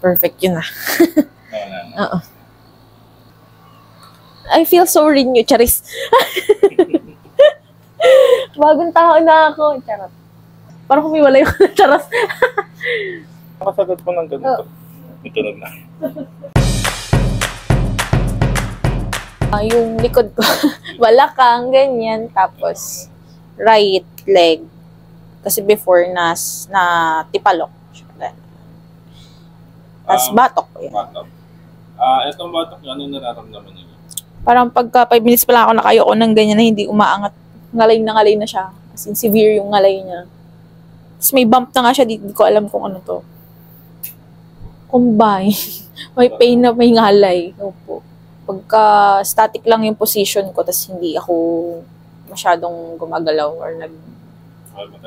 perfect yun ah. Oo. I feel so renewed, Charis. Bagong tao na ako, charot. Parang humiwalay ako na charas. Nakasagot mo ng ganito. Itunog na. Yung likod ko, balakang, ganyan. Tapos, right leg. Kasi before na tipalok. Tapos batok ko yan. Batok. Itong batok nyo, ano nararamdaman niyo? Parang pagka 5 minutes pa lang ako nakayoko ng ganyan na hindi umaangat. Ngalay na siya. As in, severe yung ngalay niya. Tapos may bump na nga siya dito. Hindi ko alam kung ano to. Combine. May pain na may ngalay. Opo. Pagka static lang yung position ko, tapos hindi ako masyadong gumagalaw or nakaupo,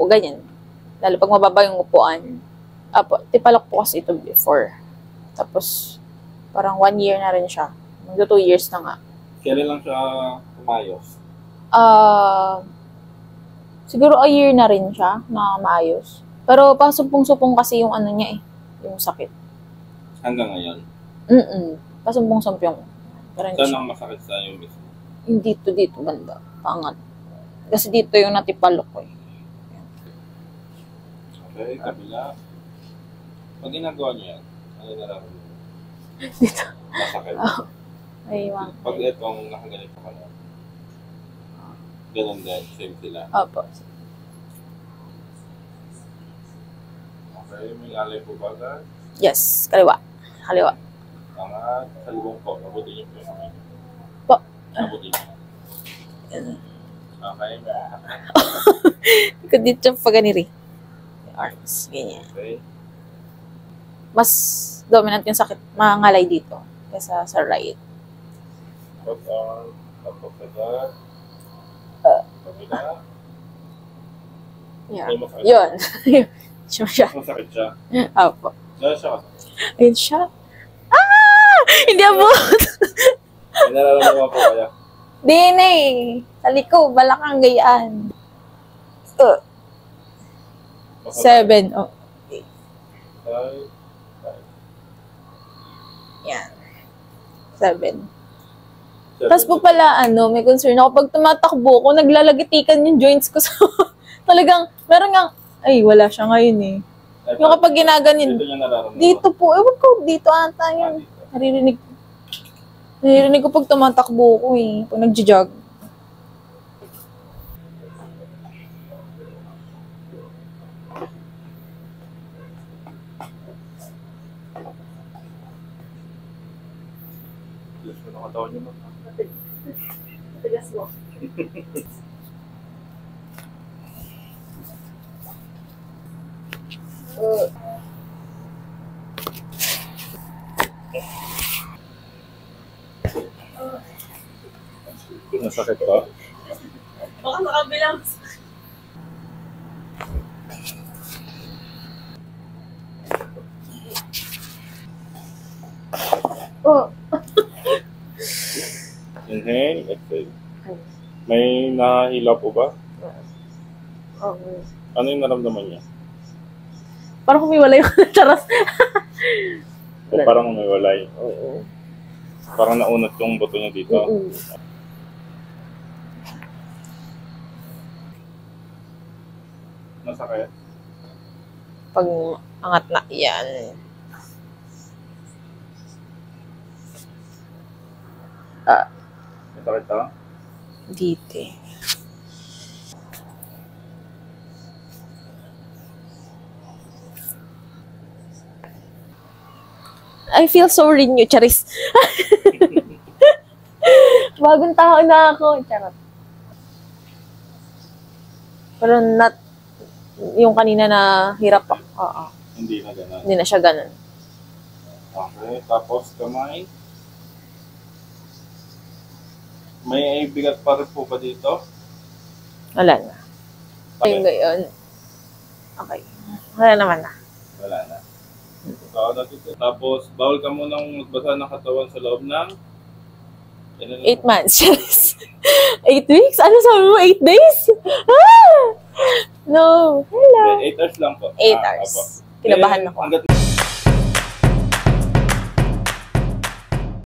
ganyan. Lalo pag mababa yung upuan. Tipalok po kasi ito before. Tapos, parang 1 year na rin siya. Magdo 2 years na nga. Kailan lang siya umayos? Siguro a year na rin siya na maayos. Pero pasumpong-supong kasi yung ano niya yung sakit. Hanggang ngayon? Pasumpong-sumpong. Saan ang masakit sa yung mismo? Yung dito, banda. Pangat. Kasi dito yung natipalok ko Okay, kabila. Pag ginagawa niyo yan, ano nararamdaman? Dito. Masakit. Ay, wow. Pag itong nakaganito ka na, ganun din, same sila. Opo. Okay, may alay po ba agad? Yes, kaliwa. Angat, salubong po, mabuti niyo po yung kamay. Po. Mabuti niyo. Okay, Ikaw dito yung paganiri. Arms, ganyan. Okay. Mas dominant yung sakit, mangalay dito kaysa sa right. Put on, tapos agad. Kabila. Yeah. May masakit. Yun. siya. Masakit siya. Opo. Dahil siya. Ayun siya. Hindi abot! May nararamdaman po kaya? Di na Sa liko, balakang gayaan. 7. Oh. Yan. 7. Tapos po pala, may concern ako. Pag tumatakbo ko, naglalagitikan yung joints ko. So, talagang, meron nga, wala siya ngayon Yung kapag ginaganin, dito po, ewan ko, dito ata yun. Naririnig ko pag tumatakbo ko pag nag-jog. Matigas mo. Nasakit ba? Baka nakabilang. Inhale, exhale. May nahila po ba? Ano yung naramdaman niya? Parang humiwalay ako na charas. Parang umiwalay. Oo. Parang naunat yung buto niya dito. Masakit? Pag angat na yan. Masakit ka? Dito I feel so renewed, Charis. Bagong tao na ako, charot. Pero not yung kanina na hirap ako. Hindi na ganun. Hindi na siya ganun. Okay, tapos kamay. May bigat pa rin po ba dito? Wala na. Yung gayon. Okay. Wala naman na. Wala na. Tapos, bawal ka munang magbasa ng katawan sa loob ng 8 months. 8 weeks? Ano sabi mo? 8 days? No. Hello. 8 hours lang po. 8 hours. Kinabahan ako.